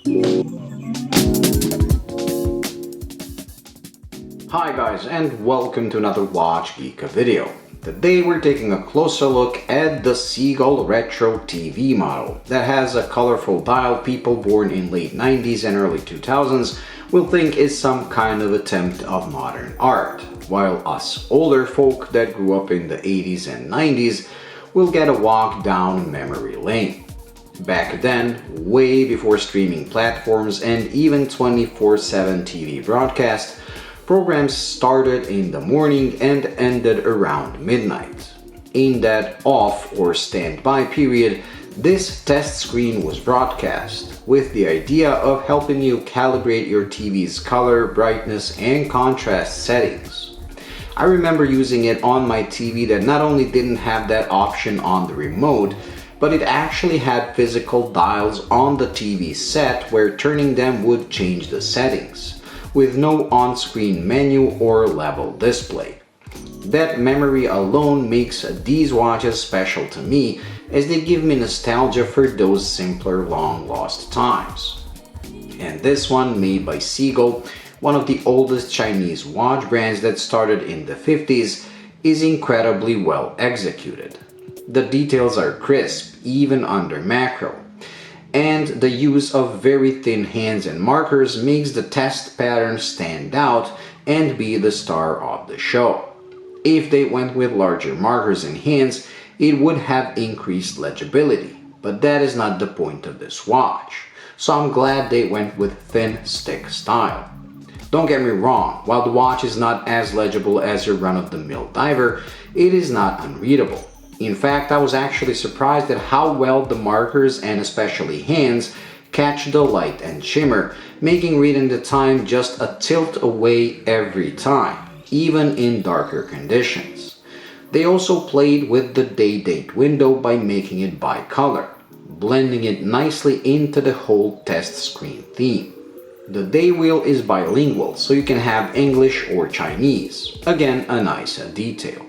Hi guys, and welcome to another Watch Geeka video. Today we're taking a closer look at the Seagull Retro TV model that has a colorful dial people born in late 90s and early 2000s will think is some kind of attempt of modern art, while us older folk that grew up in the 80s and 90s will get a walk down memory lane. Back then, way before streaming platforms and even 24/7 TV broadcast, programs started in the morning and ended around midnight. In that off or standby period, this test screen was broadcast with the idea of helping you calibrate your TV's color, brightness, and contrast settings. I remember using it on my TV that not only didn't have that option on the remote, but it actually had physical dials on the TV set where turning them would change the settings, with no on-screen menu or level display. That memory alone makes these watches special to me, as they give me nostalgia for those simpler long-lost times. And this one, made by Seagull, one of the oldest Chinese watch brands that started in the 50s, is incredibly well executed. The details are crisp, even under macro, and the use of very thin hands and markers makes the test pattern stand out and be the star of the show. If they went with larger markers and hands, it would have increased legibility, but that is not the point of this watch, so I'm glad they went with thin stick style. Don't get me wrong, while the watch is not as legible as your run-of-the-mill diver, it is not unreadable. In fact, I was actually surprised at how well the markers and especially hands catch the light and shimmer, making reading the time just a tilt away every time, even in darker conditions. They also played with the day-date window by making it bicolor, blending it nicely into the whole test screen theme. The day wheel is bilingual, so you can have English or Chinese. Again, a nice detail.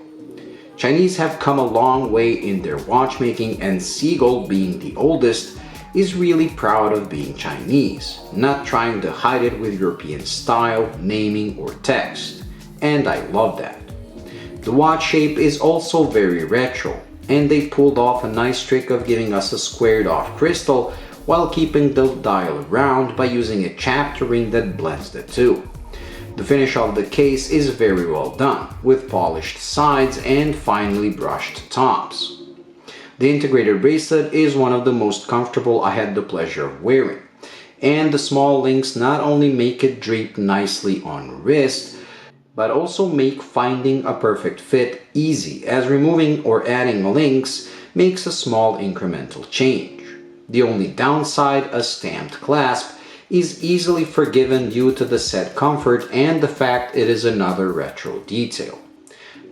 Chinese have come a long way in their watchmaking, and Seagull, being the oldest, is really proud of being Chinese, not trying to hide it with European style, naming, or text. And I love that. The watch shape is also very retro, and they pulled off a nice trick of giving us a squared off crystal while keeping the dial round by using a chapter ring that blends the two. The finish of the case is very well done, with polished sides and finely brushed tops. The integrated bracelet is one of the most comfortable I had the pleasure of wearing, and the small links not only make it drape nicely on wrist, but also make finding a perfect fit easy, as removing or adding links makes a small incremental change. The only downside, a stamped clasp, is easily forgiven due to the set comfort and the fact it is another retro detail.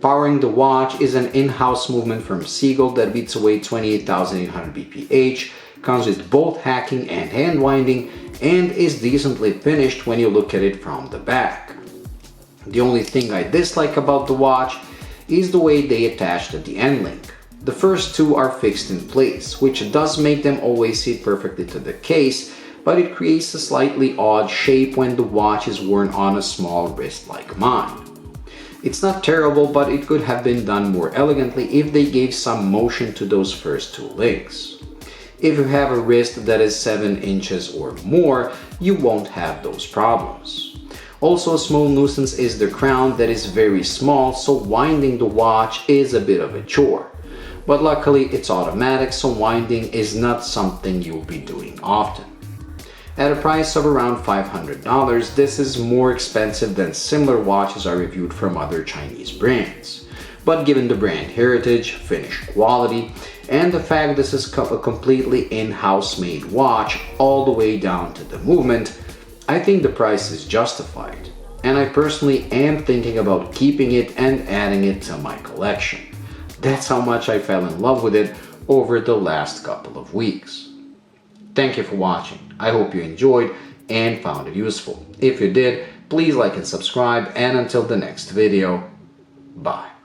Powering the watch is an in-house movement from Seagull that beats away 28,800 bph, comes with both hacking and hand winding, and is decently finished when you look at it from the back. The only thing I dislike about the watch is the way they attach the end link. The first two are fixed in place, which does make them always sit perfectly to the case, but it creates a slightly odd shape when the watch is worn on a small wrist like mine. It's not terrible, but it could have been done more elegantly if they gave some motion to those first two links. If you have a wrist that is 7 inches or more, you won't have those problems. Also, a small nuisance is the crown that is very small, so winding the watch is a bit of a chore. But luckily it's automatic, so winding is not something you'll be doing often. At a price of around $500, this is more expensive than similar watches I reviewed from other Chinese brands. But given the brand heritage, finish quality, and the fact this is a completely in-house made watch all the way down to the movement, I think the price is justified, and I personally am thinking about keeping it and adding it to my collection. That's how much I fell in love with it over the last couple of weeks. Thank you for watching. I hope you enjoyed and found it useful. If you did, please like and subscribe, and until the next video, bye.